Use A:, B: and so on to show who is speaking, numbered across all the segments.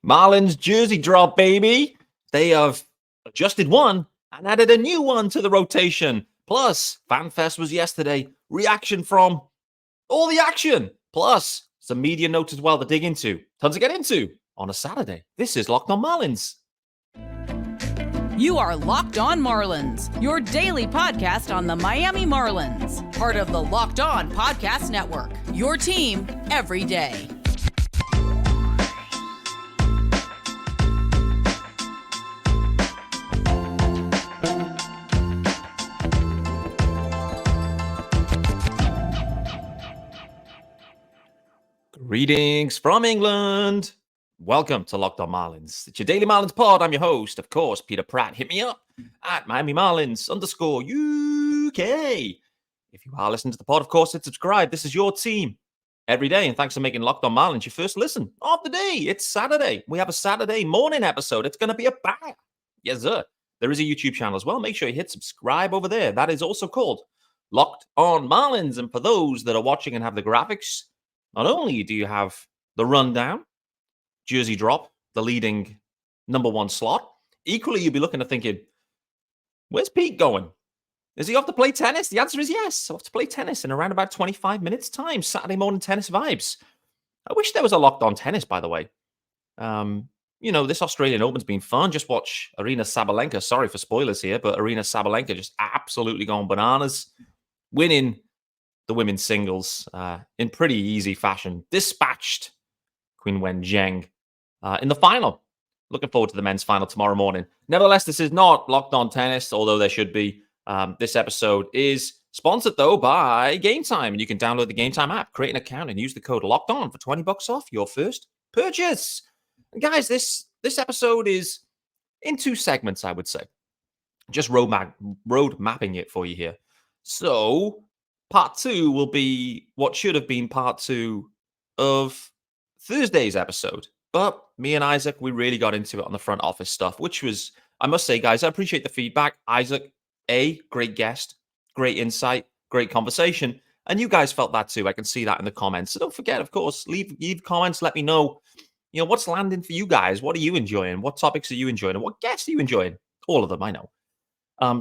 A: Marlins jersey drop, baby. They have adjusted one and added a new one to the rotation. Plus, FanFest was yesterday. Reaction from all the action. Plus, some media notes as well to dig into. Tons to get into on a Saturday. This is Locked on Marlins.
B: You are Locked on Marlins, your daily podcast on the Miami Marlins. Part of the Locked on Podcast Network, your team every day.
A: Greetings from England. Welcome to Locked on Marlins. It's your daily Marlins pod. I'm your host, of course, Peter Pratt. Hit me up at Miami Marlins _UK. If you are listening to the pod, of course, hit subscribe. This is your team every day. And thanks for making Locked on Marlins your first listen of the day. It's Saturday. We have a Saturday morning episode. It's going to be a banger. Yes, sir. There is a YouTube channel as well. Make sure you hit subscribe over there. That is also called Locked on Marlins. And for those that are watching and have the graphics, not only do you have the rundown, jersey drop, the leading number one slot, equally you'll be looking at thinking, where's Pete going? Is he off to play tennis? The answer is yes, off to play tennis in around about 25 minutes time. Saturday morning tennis vibes. I wish there was a Locked on tennis, by the way. This Australian Open's been fun. Just watch Arina Sabalenka. Sorry for spoilers here, but Arina Sabalenka just absolutely going bananas, winning the women's singles in pretty easy fashion. Dispatched Qin Wen Zheng in the final. Looking forward to the men's final tomorrow morning. Nevertheless, this is not Locked on Tennis, although there should be. This episode is sponsored, though, by Gametime. And you can download the Gametime app, create an account, and use the code Locked On for $20 off your first purchase. And guys, this episode is in two segments, I would say. Just road mapping it for you here. So part two will be what should have been part two of Thursday's episode. But me and Isaac, we really got into it on the front office stuff, which was, I must say, guys, I appreciate the feedback. Isaac, great guest, great insight, great conversation. And you guys felt that too. I can see that in the comments. So don't forget, of course, leave comments. Let me know, what's landing for you guys. What are you enjoying? What topics are you enjoying? And what guests are you enjoying? All of them, I know.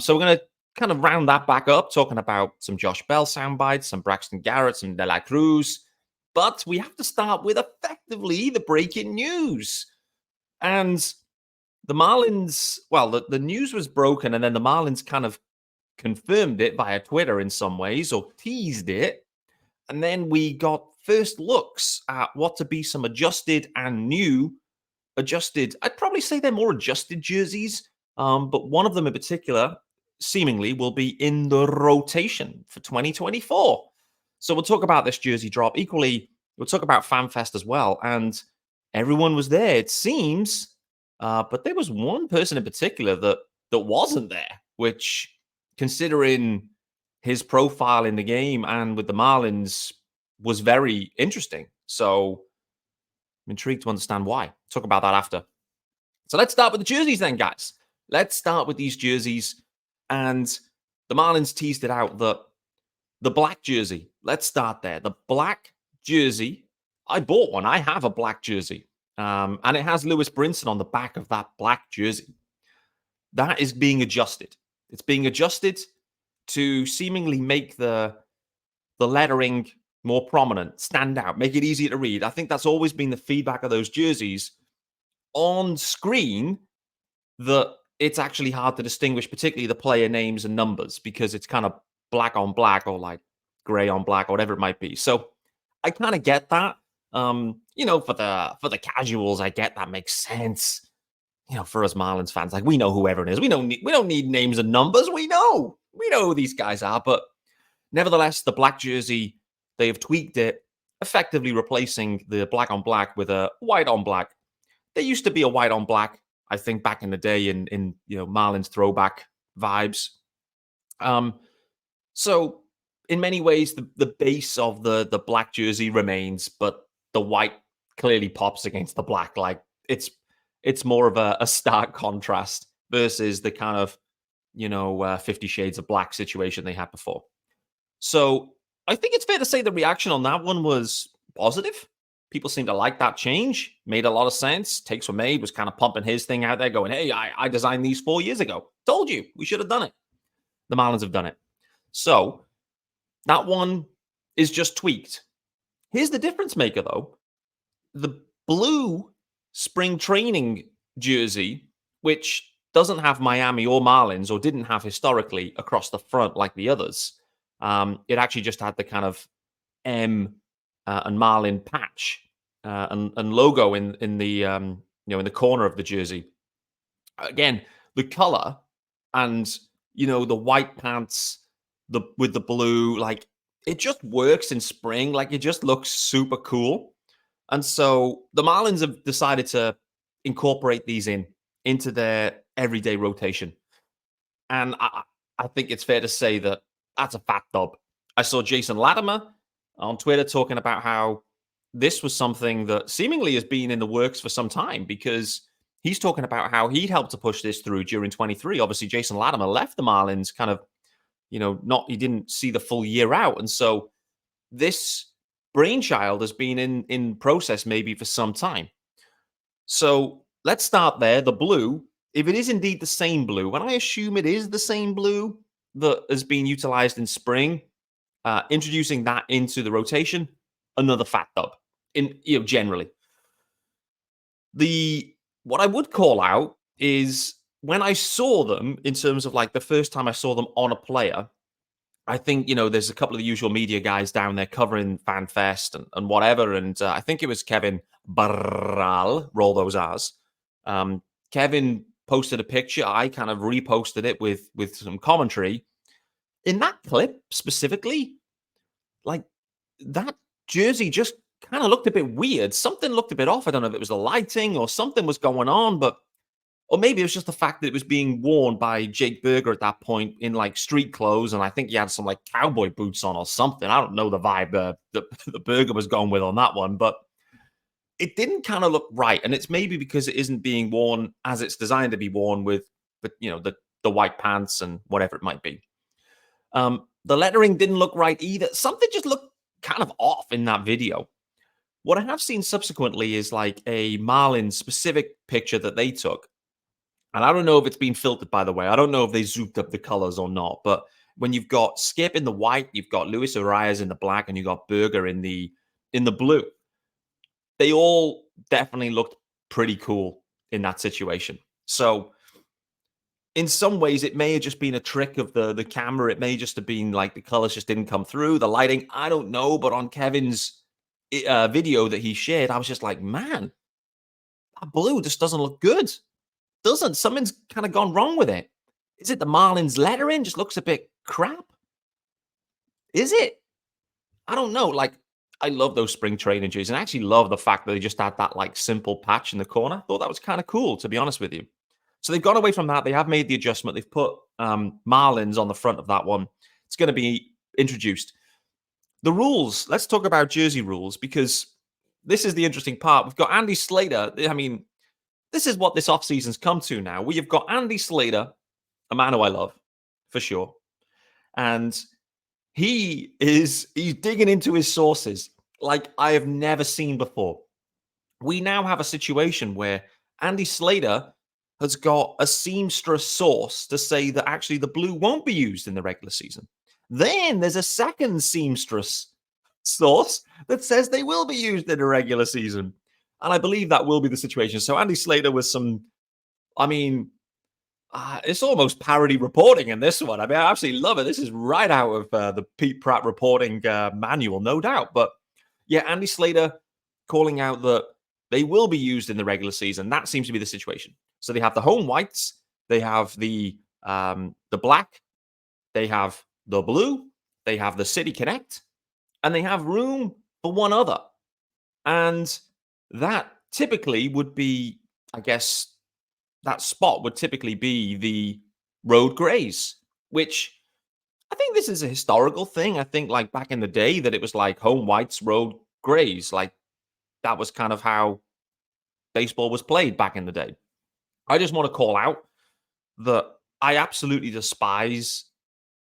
A: So we're going to kind of round that back up, talking about some Josh Bell soundbites, some Braxton Garrett, some De La Cruz. But we have to start with effectively the breaking news. And the Marlins, well, the news was broken, and then the Marlins kind of confirmed it via Twitter in some ways, or teased it. And then we got first looks at what to be some adjusted and new adjusted. I'd probably say they're more adjusted jerseys, but one of them in particular seemingly will be in the rotation for 2024. So we'll talk about this jersey drop. Equally, we'll talk about FanFest as well. And everyone was there, it seems. But there was one person in particular that wasn't there, which, considering his profile in the game and with the Marlins, was very interesting. So I'm intrigued to understand why. Talk about that after. So let's start with the jerseys then, guys. Let's start with these jerseys. And the Marlins teased it out that the black jersey, let's start there. The black jersey, I bought one. I have a black jersey. And it has Lewis Brinson on the back of that black jersey. That is being adjusted. It's being adjusted to seemingly make the lettering more prominent, stand out, make it easier to read. I think that's always been the feedback of those jerseys. On screen, it's actually hard to distinguish, particularly the player names and numbers, because it's kind of black on black or like gray on black or whatever it might be. So I kind of get that. For the casuals, I get that makes sense. For us Marlins fans, like, we know who everyone is. We don't need names and numbers. We know who these guys are. But nevertheless, the black jersey, they have tweaked it, effectively replacing the black on black with a white on black. There used to be a white on black, I think, back in the day in Marlins throwback vibes. So in many ways, the base of the black jersey remains, but the white clearly pops against the black. Like, it's more of a stark contrast versus the kind of 50 Shades of Black situation they had before. So I think it's fair to say the reaction on that one was positive. People seem to like that change. Made a lot of sense. Takes were made, was kind of pumping his thing out there, going, hey, I designed these 4 years ago. Told you, we should have done it. The Marlins have done it. So that one is just tweaked. Here's the difference maker, though. The blue spring training jersey, which doesn't have Miami or Marlins, or didn't have historically across the front like the others. It actually just had the kind of M and Marlin patch and logo in the in the corner of the jersey. Again, the color and the white pants, with the blue, like it just works in spring. Like it just looks super cool. And so the Marlins have decided to incorporate these into their everyday rotation. And I think it's fair to say that that's a fat dub. I saw Jason Latimer on Twitter talking about how this was something that seemingly has been in the works for some time, because he's talking about how he helped to push this through during 23. Obviously, Jason Latimer left the Marlins kind of, he didn't see the full year out. And so this brainchild has been in process maybe for some time. So let's start there. The blue, if it is indeed the same blue, and I assume it is the same blue that has been utilized in spring, introducing that into the rotation, another fat dub generally. What I would call out is when I saw them, in terms of like the first time I saw them on a player, I think, there's a couple of the usual media guys down there covering FanFest and whatever. And I think it was Kevin Barral, roll those R's. Kevin posted a picture. I kind of reposted it with some commentary. In that clip specifically, like that jersey just kind of looked a bit weird. Something looked a bit off. I don't know if it was the lighting or something was going on, or maybe it was just the fact that it was being worn by Jake Berger at that point in like street clothes. And I think he had some like cowboy boots on or something. I don't know the vibe that Berger was going with on that one, but it didn't kind of look right. And it's maybe because it isn't being worn as it's designed to be worn with the white pants and whatever it might be. The lettering didn't look right either. Something just looked kind of off in that video. What I have seen subsequently is like a Marlins specific picture that they took. And I don't know if it's been filtered, by the way. I don't know if they zoomed up the colors or not. But when you've got Skip in the white, you've got Luis Arias in the black, and you've got Berger in the blue, they all definitely looked pretty cool in that situation. So in some ways, it may have just been a trick of the camera. It may just have been like the colors just didn't come through. The lighting, I don't know. But on Kevin's video that he shared, I was just like, man, that blue just doesn't look good. Something's kind of gone wrong with it. Is it the Marlins lettering just looks a bit crap? Is it? I don't know. Like, I love those spring training jerseys, and I actually love the fact that they just had that like simple patch in the corner. I thought that was kind of cool, to be honest with you. So they've gone away from that. They have made the adjustment. They've put Marlins on the front of that one. It's going to be introduced. The rules. Let's talk about jersey rules, because this is the interesting part. We've got Andy Slater. I mean, this is what this offseason's come to now. We have got Andy Slater, a man who I love, for sure. And he's digging into his sources like I have never seen before. We now have a situation where Andy Slater has got a seamstress source to say that actually the blue won't be used in the regular season. Then there's a second seamstress source that says they will be used in the regular season. And I believe that will be the situation. So Andy Slater was it's almost parody reporting in this one. I mean, I absolutely love it. This is right out of the Pete Pratt reporting manual, no doubt. But yeah, Andy Slater calling out that they will be used in the regular season. That seems to be the situation. So they have the home whites, they have the black, they have the blue, they have the City Connect, and they have room for one other. And that typically would be, I guess, that spot would typically be the road grays, which I think this is a historical thing. I think like back in the day that it was like home whites, road grays. Like that was kind of how baseball was played back in the day. I just want to call out that I absolutely despise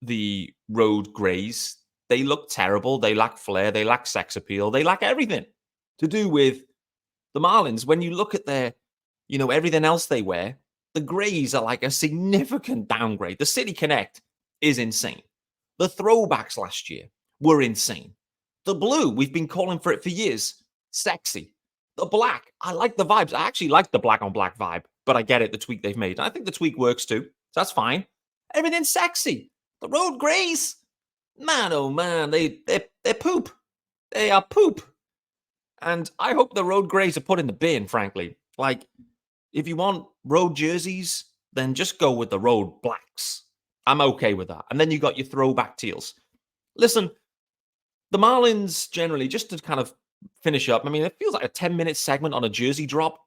A: the road grays. They look terrible. They lack flair. They lack sex appeal. They lack everything. to do with the Marlins. When you look at their, everything else they wear, the grays are like a significant downgrade. The City Connect is insane. The throwbacks last year were insane. The blue, we've been calling for it for years. Sexy. The black, I like the vibes. I actually like the black on black vibe, but I get it, the tweak they've made. And I think the tweak works too. So that's fine. Everything's sexy. The road grays, man, oh man, they're poop. They are poop. And I hope the road grays are put in the bin, frankly. Like, if you want road jerseys, then just go with the road blacks. I'm okay with that. And then you got your throwback teals. Listen, the Marlins generally, just to kind of finish up, I mean, it feels like a 10-minute segment on a jersey drop.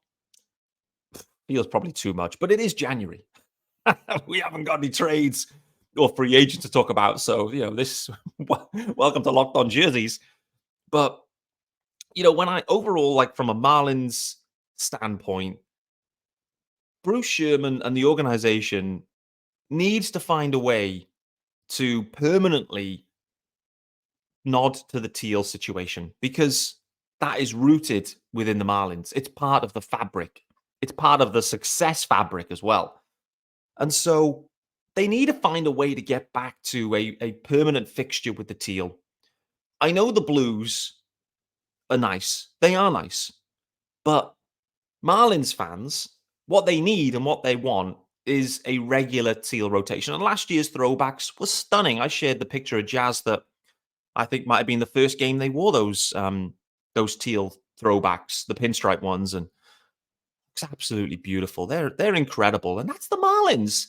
A: Feels probably too much, but it is January. We haven't got any trades or free agents to talk about. So, this, welcome to Locked On Jerseys. But, when I overall, like from a Marlins standpoint, Bruce Sherman and the organization needs to find a way to permanently nod to the Teal situation, because that is rooted within the Marlins. It's part of the fabric. It's part of the success fabric as well. And so they need to find a way to get back to a permanent fixture with the Teal. I know the Blues are nice. They are nice. But Marlins fans, what they need and what they want is a regular Teal rotation. And last year's throwbacks was stunning. I shared the picture of Jazz that I think might have been the first game they wore those Teal throwbacks, the pinstripe ones, and it's absolutely beautiful. They're incredible, and that's the Marlins.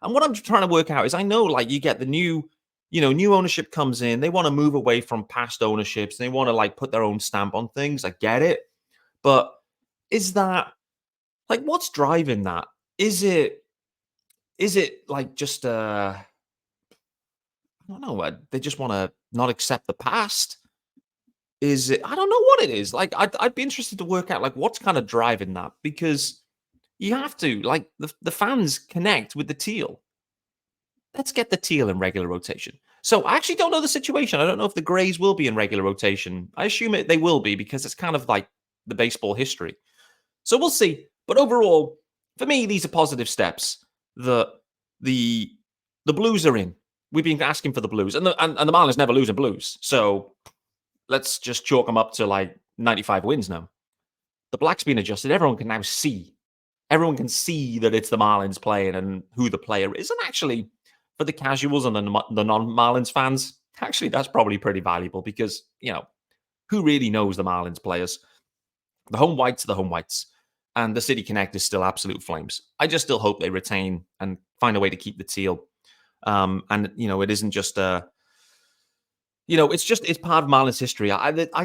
A: And what I'm trying to work out is, I know, like, you get the new ownership comes in, they want to move away from past ownerships, they want to like put their own stamp on things. I get it, but is that like what's driving that? Is it like just I don't know, they just want to not accept the past? Is it? I don't know what it is. Like, I'd be interested to work out like what's kind of driving that, because you have to, like, the fans connect with the Teal. Let's get the Teal in regular rotation. So I actually don't know the situation. I don't know if the Grays will be in regular rotation. I assume they will be, because it's kind of like the baseball history. So we'll see. But overall, for me, these are positive steps. The Blues are in. We've been asking for the Blues, and the Marlins never lose in Blues. So let's just chalk them up to like 95 wins now. The black's been adjusted. Everyone can now see. Everyone can see that it's the Marlins playing and who the player is. And actually, for the casuals and the non-Marlins fans, actually, that's probably pretty valuable, because, who really knows the Marlins players? The home whites are the home whites. And the City Connect is still absolute flames. I just still hope they retain and find a way to keep the Teal. And, it isn't just it's part of Marlins history.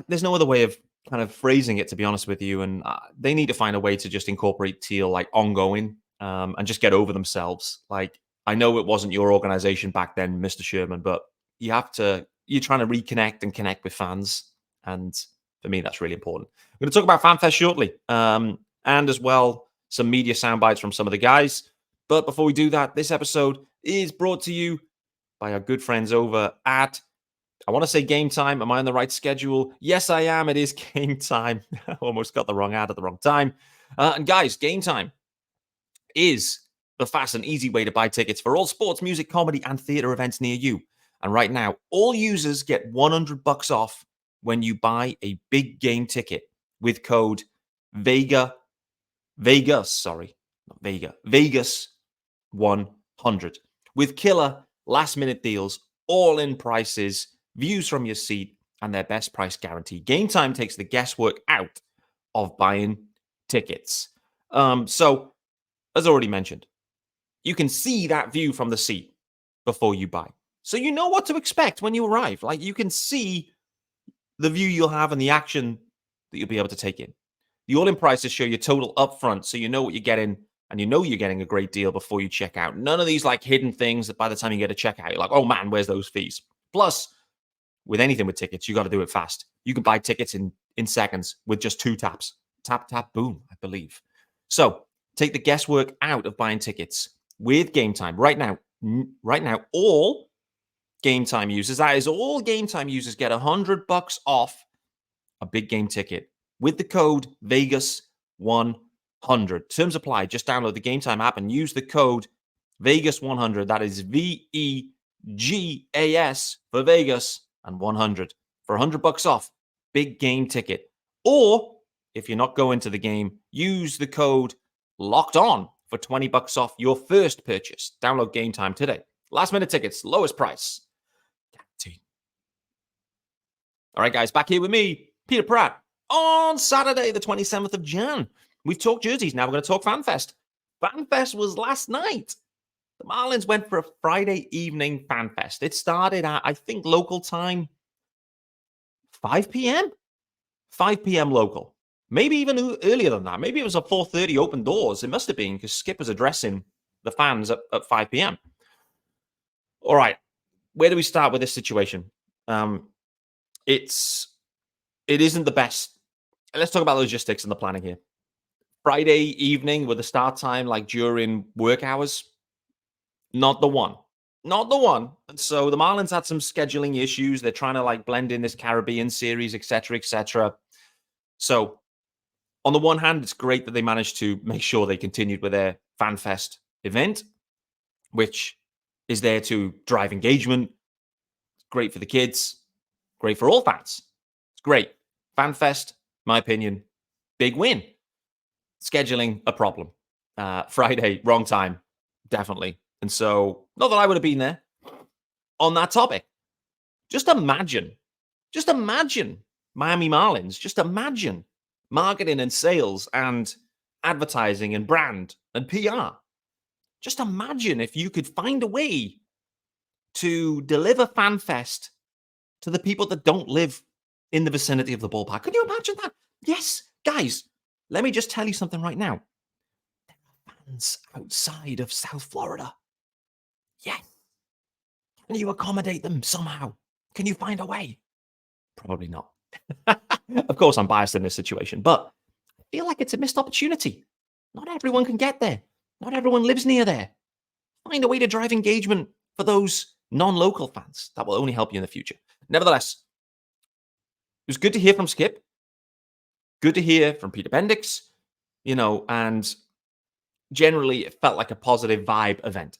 A: There's no other way of kind of phrasing it, to be honest with you. And they need to find a way to just incorporate Teal like ongoing, and just get over themselves. Like, I know it wasn't your organization back then, Mr. Sherman, but you're trying to reconnect and connect with fans. And for me, that's really important. We're going to talk about FanFest shortly. And as well, some media sound bites from some of the guys. But before we do that, this episode is brought to you by our good friends over at, I want to say Gametime. Am I on the right schedule? Yes, I am. It is Gametime. I almost got the wrong ad at the wrong time. And guys, Gametime is the fast and easy way to buy tickets for all sports, music, comedy, and theater events near you. And right now, all users get $100 off when you buy a big game ticket with code Vegas 100, with killer last-minute deals, all-in prices, views from your seat, and their best price guarantee. Gametime takes the guesswork out of buying tickets. So, as already mentioned, you can see that view from the seat before you buy. So you know what to expect when you arrive. Like, you can see the view you'll have and the action that you'll be able to take in. The all-in prices show your total upfront, so you know what you're getting, and you know you're getting a great deal before you check out. None of these like hidden things that by the time you get to checkout, you're like, oh man, where's those fees? Plus, with anything with tickets, you got to do it fast. You can buy tickets in seconds with just 2 taps. Tap, tap, boom, I believe. So take the guesswork out of buying tickets with Gametime. Right now, all Gametime users, that is all Gametime users, get $100 off a big game ticket with the code Vegas100. Terms apply. Just download the Gametime app and use the code Vegas100. That is VEGAS for Vegas and 100 for $100 off. Big game ticket. Or if you're not going to the game, use the code Locked On for $20 off your first purchase. Download Gametime today. Last minute tickets, lowest price. Guaranteed. All right, guys, back here with me, Peter Pratt, on Saturday, the 27th of Jan. We've talked jerseys. Now we're going to talk FanFest. FanFest was last night. The Marlins went for a Friday evening FanFest. It started at, I think, local time, 5 p.m.? 5 p.m. local. Maybe even earlier than that. Maybe it was a 4:30 open doors. It must have been because Skip was addressing the fans at 5 p.m. All right. Where do we start with this situation? It isn't the best. Let's talk about logistics and the planning here. Friday evening with the start time like during work hours, not the one. Not the one. And so the Marlins had some scheduling issues. They're trying to like blend in this Caribbean series, etc., etc. So on the one hand, it's great that they managed to make sure they continued with their FanFest event, which is there to drive engagement. Great for the kids. Great for all fans. It's great. FanFest, my opinion, big win. Scheduling, a problem. Friday, wrong time, definitely. And so, not that I would have been there on that topic. Just imagine Miami Marlins. Just imagine marketing and sales and advertising and brand and PR. Just imagine if you could find a way to deliver FanFest to the people that don't live in the vicinity of the ballpark. Could you imagine that? Yes, guys, let me just tell you something right now. There are fans outside of South Florida. Yes. Can you accommodate them somehow? Can you find a way? Probably not. Of course, I'm biased in this situation, but I feel like it's a missed opportunity. Not everyone can get there. Not everyone lives near there. Find a way to drive engagement for those non-local fans. That will only help you in the future. Nevertheless, it was good to hear from Skip. Good to hear from Peter Bendix, and generally it felt like a positive vibe event.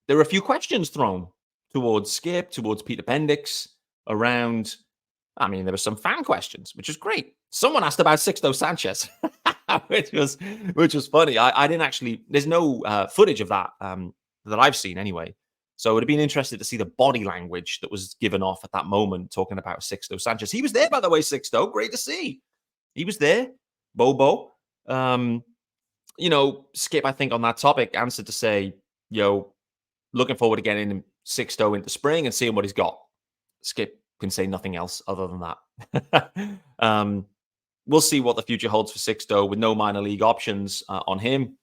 A: There were a few questions thrown towards Skip, towards Peter Bendix around, there were some fan questions, which was great. Someone asked about Sixto Sanchez, which was funny. I didn't actually, there's no footage of that that I've seen anyway. So it would have been interesting to see the body language that was given off at that moment talking about Sixto Sanchez. He was there, by the way, Sixto. Great to see. He was there. Bobo. Skip, I think, on that topic, answered to say, looking forward to getting Sixto into spring and seeing what he's got. Skip can say nothing else other than that. We'll see what the future holds for Sixto with no minor league options on him.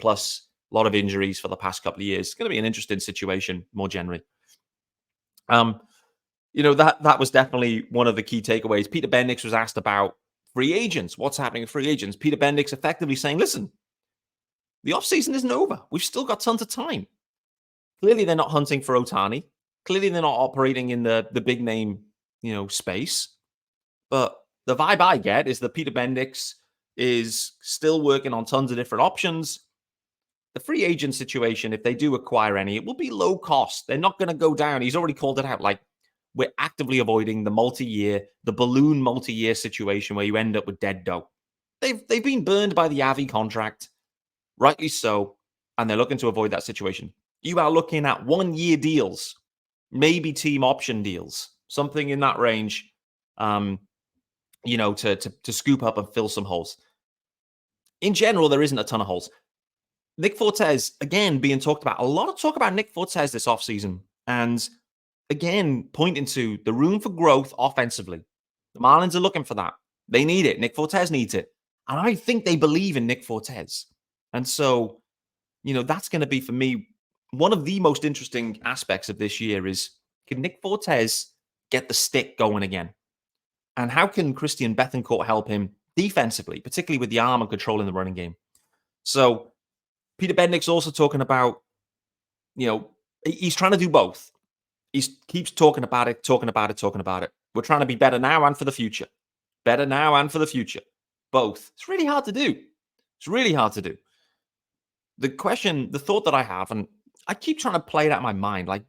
A: Plus a lot of injuries for the past couple of years. It's going to be an interesting situation more generally. That was definitely one of the key takeaways. Peter Bendix was asked about free agents. What's happening with free agents? Peter Bendix effectively saying, listen, the offseason isn't over. We've still got tons of time. Clearly, they're not hunting for Ohtani. Clearly, they're not operating in the big name, space. But the vibe I get is that Peter Bendix is still working on tons of different options. The free agent situation, if they do acquire any, it will be low cost. They're not going to go down. He's already called it out. Like, we're actively avoiding the balloon multi-year situation where you end up with dead dough. They've been burned by the Avi contract, rightly so, and they're looking to avoid that situation. You are looking at 1-year deals, maybe team option deals, something in that range, to scoop up and fill some holes. In general, there isn't a ton of holes. Nick Fortes, again, being talked about. A lot of talk about Nick Fortes this offseason. And again, pointing to the room for growth offensively. The Marlins are looking for that. They need it. Nick Fortes needs it. And I think they believe in Nick Fortes. And so, that's going to be, for me, one of the most interesting aspects of this year is, can Nick Fortes get the stick going again? And how can Christian Bethancourt help him defensively, particularly with the arm and controlling the running game? So Peter Bendix also talking about, he's trying to do both. He keeps talking about it. We're trying to be better now and for the future. Better now and for the future. Both. It's really hard to do. It's really hard to do. The thought that I have, and I keep trying to play it out in my mind, like,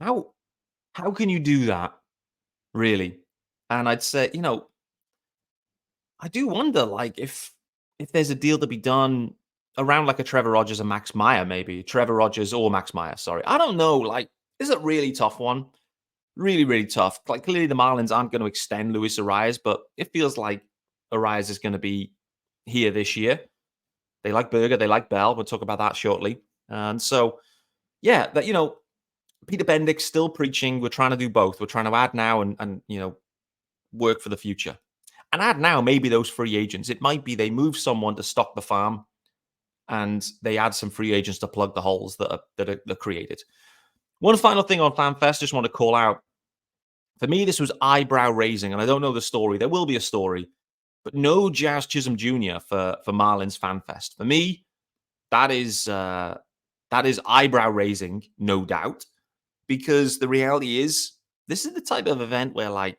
A: how can you do that, really? And I'd say, I do wonder, like, if there's a deal to be done around like a Trevor Rogers and Max Meyer, maybe. Trevor Rogers or Max Meyer, sorry. I don't know. Like, this is a really tough one. Really, really tough. Like, clearly the Marlins aren't going to extend Luis Arias, but it feels like Arias is going to be here this year. They like Berger, they like Bell. We'll talk about that shortly. And so, yeah, that Peter Bendick's still preaching. We're trying to do both. We're trying to add now and work for the future. And add now maybe those free agents. It might be they move someone to stock the farm, and they add some free agents to plug the holes that are created. One final thing on FanFest, just want to call out. For me, this was eyebrow raising, and I don't know the story. There will be a story, but no Jazz Chisholm Jr. for Marlins FanFest. For me, that is eyebrow raising, no doubt, because the reality is this is the type of event where, like,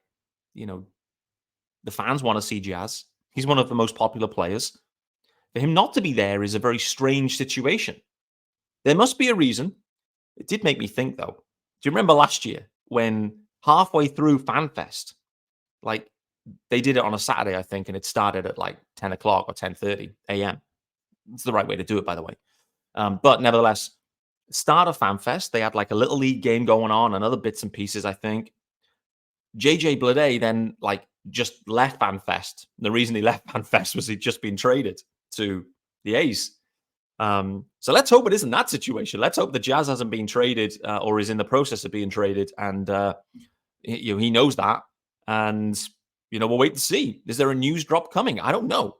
A: the fans want to see Jazz. He's one of the most popular players. For him not to be there is a very strange situation. There must be a reason. It did make me think, though. Do you remember last year when halfway through FanFest, like, they did it on a Saturday, I think, and it started at like 10 o'clock or 10:30 a.m. It's the right way to do it, by the way. But nevertheless, start of FanFest, they had like a little league game going on and other bits and pieces, I think. JJ Bleday then just left FanFest. The reason he left FanFest was he'd just been traded to the A's. So let's hope it isn't that situation. Let's hope the Jazz hasn't been traded or is in the process of being traded, and he knows that. And we'll wait to see. Is there a news drop coming? I don't know.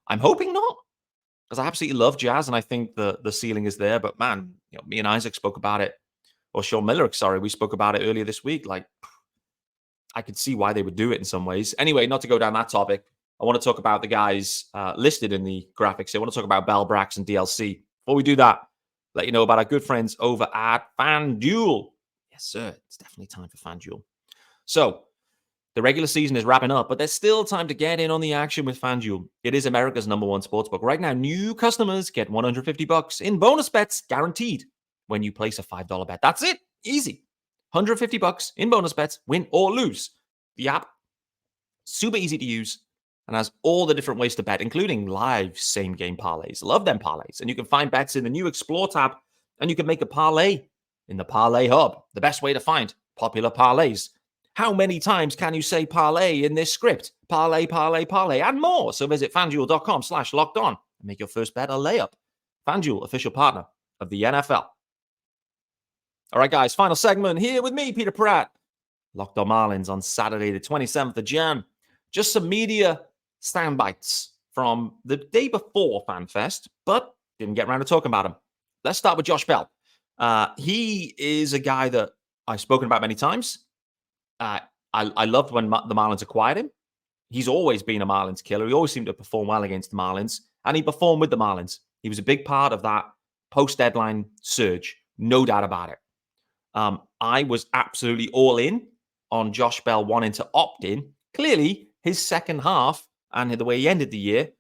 A: I'm hoping not, because I absolutely love Jazz, and I think the ceiling is there. But man, me and Isaac spoke about it, or Sean Miller, sorry, we spoke about it earlier this week. Like, I could see why they would do it in some ways. Anyway, not to go down that topic, I want to talk about the guys listed in the graphics. I want to talk about Bell, Brax, and DLC. Before we do that, let you know about our good friends over at FanDuel. Yes, sir. It's definitely time for FanDuel. So, the regular season is wrapping up, but there's still time to get in on the action with FanDuel. It is America's #1 sportsbook. Right now, new customers get $150 in bonus bets guaranteed when you place a $5 bet. That's it. Easy. $150 in bonus bets, win or lose. The app, super easy to use, and has all the different ways to bet, including live same-game parlays. Love them parlays. And you can find bets in the new Explore tab, and you can make a parlay in the Parlay Hub, the best way to find popular parlays. How many times can you say parlay in this script? Parlay, parlay, parlay, and more. So visit FanDuel.com/lockedon and make your first bet a layup. FanDuel, official partner of the NFL. All right, guys, final segment here with me, Peter Pratt. Locked on Marlins on Saturday, the 27th of Jan. Just some media soundbites from the day before FanFest, but didn't get around to talking about him. Let's start with Josh Bell. He is a guy that I've spoken about many times. I loved when the Marlins acquired him. He's always been a Marlins killer. He always seemed to perform well against the Marlins, and he performed with the Marlins. He was a big part of that post-deadline surge, no doubt about it. I was absolutely all in on Josh Bell wanting to opt in. Clearly, his second half and the way he ended the year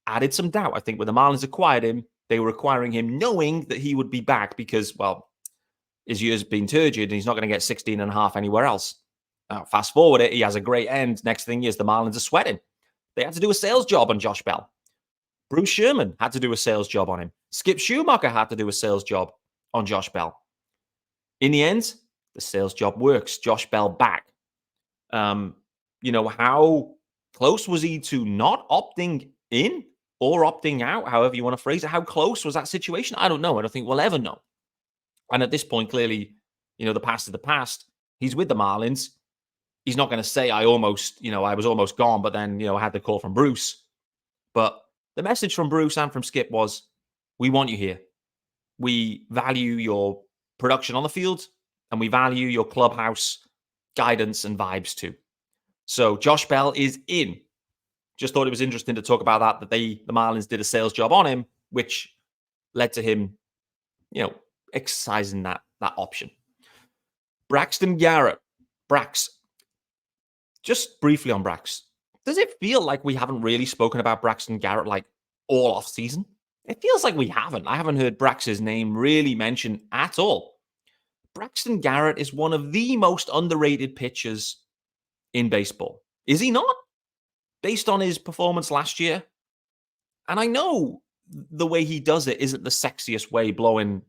A: added some doubt. I think when the Marlins acquired him, they were acquiring him knowing that he would be back because, well, his year's been turgid and he's not going to get 16 and a half anywhere else. Fast forward it, he has a great end. Next thing is the Marlins are sweating. They had to do a sales job on Josh Bell. Bruce Sherman had to do a sales job on him. Skip Schumacher had to do a sales job on Josh Bell. In the end, the sales job works. Josh Bell back. How close was he to not opting in or opting out, however you want to phrase it? How close was that situation? I don't know. I don't think we'll ever know. And at this point, clearly, the past is the past. He's with the Marlins. He's not going to say, I was almost gone, but then, I had the call from Bruce. But the message from Bruce and from Skip was, we want you here. We value your production on the field, and we value your clubhouse guidance and vibes too. So Josh Bell is in. Just thought it was interesting to talk about that the Marlins did a sales job on him, which led to him, exercising that option. Braxton Garrett. Brax. just briefly on Brax, does it feel like we haven't really spoken about Braxton Garrett like all off season? It feels like we haven't. I haven't heard Brax's name really mentioned at all. Braxton Garrett is one of the most underrated pitchers in baseball. Is he not? Based on his performance last year. And I know the way he does it isn't the sexiest way, blowing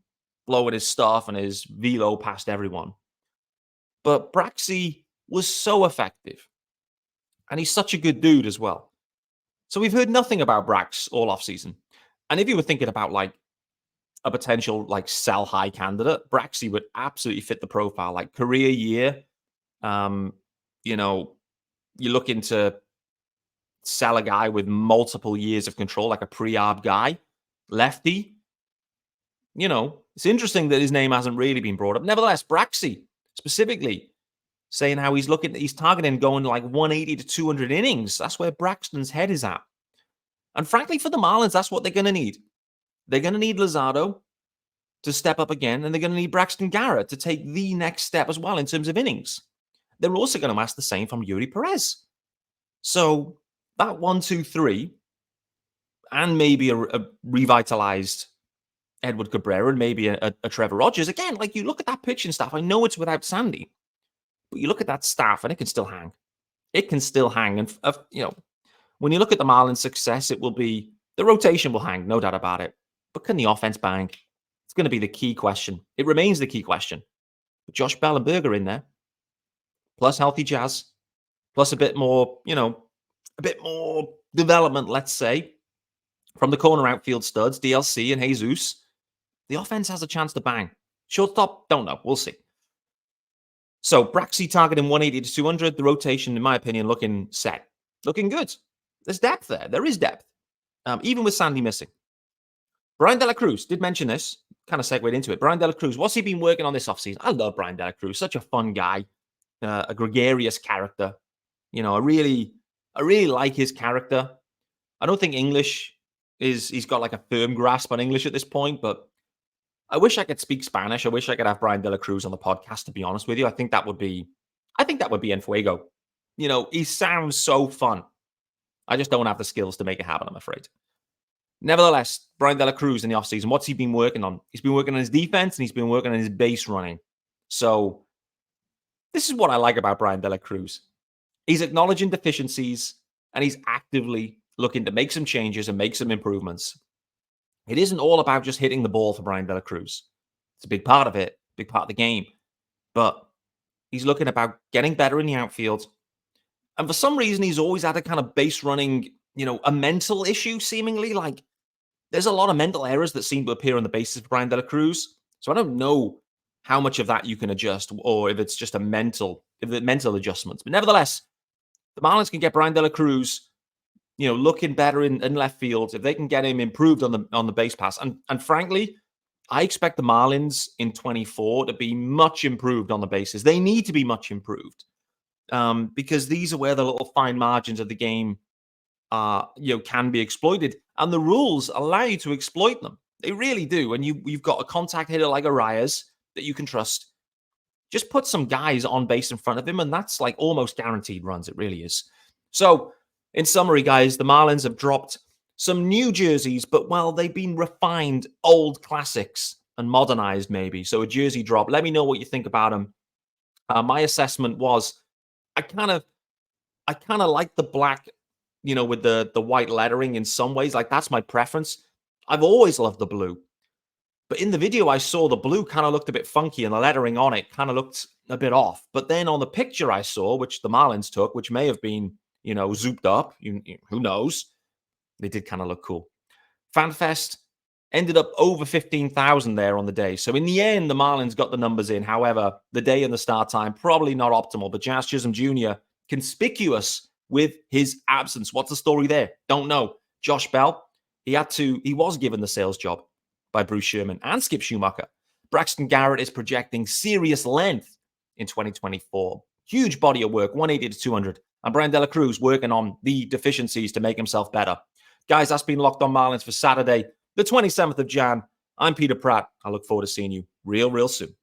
A: his stuff and his velo past everyone. But Braxy was so effective. And he's such a good dude as well. So we've heard nothing about Brax all offseason. And if you were thinking about like a potential like sell high candidate, Braxy would absolutely fit the profile. Like career year, you know, you're looking to sell a guy with multiple years of control, like a pre-arb guy, lefty. You know, it's interesting that his name hasn't really been brought up. Nevertheless, Braxy specifically saying how he's targeting going like 180 to 200 innings. That's where Braxton's head is at. And frankly, for the Marlins, that's what they're going to need. They're going to need Luzardo to step up again, and they're going to need Braxton Garrett to take the next step as well in terms of innings. They're also going to ask the same from Yuri Perez. So that 1, 2, 3, and maybe a revitalized Edward Cabrera and maybe a Trevor Rogers. Again, like you look at that pitching staff, I know it's without Sandy, but you look at that staff and it can still hang. It can still hang. And, you know, when you look at the Marlins' success, it will be the rotation will hang, no doubt about it. But can the offense bang? It's going to be the key question. It remains the key question. But Josh Bell and Berger in there, plus healthy Jazz, plus a bit more, you know, a bit more development, let's say, from the corner outfield studs, DLC and Jesus. The offense has a chance to bang. Shortstop, don't know. We'll see. So Braxy targeting 180 to 200. The rotation, in my opinion, looking set. Looking good. There's depth there. There is depth. Even with Sandy missing. Brian De La Cruz did mention this. Kind of segued into it. Brian De La Cruz, what's he been working on this offseason? I love Brian De La Cruz. Such a fun guy. A gregarious character. You know, I really like his character. I don't think English he's got like a firm grasp on English at this point, but I wish I could speak Spanish. I wish I could have Brian De La Cruz on the podcast, to be honest with you. I think that would be en fuego. You know, he sounds so fun. I just don't have the skills to make it happen, I'm afraid. Nevertheless, Brian De La Cruz in the offseason, what's he been working on? He's been working on his defense and he's been working on his base running. So this is what I like about Brian De La Cruz. He's acknowledging deficiencies and he's actively looking to make some changes and make some improvements. It isn't all about just hitting the ball for Brian De La Cruz. It's a big part of it, big part of the game. But he's looking about getting better in the outfield. And for some reason, he's always had a kind of base running, you know, a mental issue, seemingly. Like, there's a lot of mental errors that seem to appear on the basis of Brian De La Cruz. So I don't know how much of that you can adjust or if it's just mental adjustments. But nevertheless, the Marlins can get Brian De La Cruz, you know, looking better in left field, if they can get him improved on the base pass. And frankly, I expect the Marlins in 24 to be much improved on the bases. They need to be much improved because these are where the little fine margins of the game can be exploited. And the rules allow you to exploit them. They really do. And you've got a contact hitter like Arias that you can trust. Just put some guys on base in front of him, and that's like almost guaranteed runs. It really is. So, in summary, guys, the Marlins have dropped some new jerseys, but, well, they've been refined old classics and modernized maybe. So a jersey drop. Let me know what you think about them. My assessment was I kind of like the black, you know, with the white lettering in some ways. Like, that's my preference. I've always loved the blue. But in the video, I saw the blue kind of looked a bit funky and the lettering on it kind of looked a bit off. But then on the picture I saw, which the Marlins took, which may have been, you know, zooped up, who knows? They did kind of look cool. FanFest ended up over 15,000 there on the day. So in the end, the Marlins got the numbers in. However, the day and the start time, probably not optimal. But Jazz Chisholm Jr., conspicuous with his absence. What's the story there? Don't know. Josh Bell, he was given the sales job by Bruce Sherman and Skip Schumacher. Braxton Garrett is projecting serious length in 2024. Huge body of work, 180 to 200. And Brian De La Cruz working on the deficiencies to make himself better. Guys, that's been Locked on Marlins for Saturday, the 27th of Jan. I'm Peter Pratt. I look forward to seeing you real soon.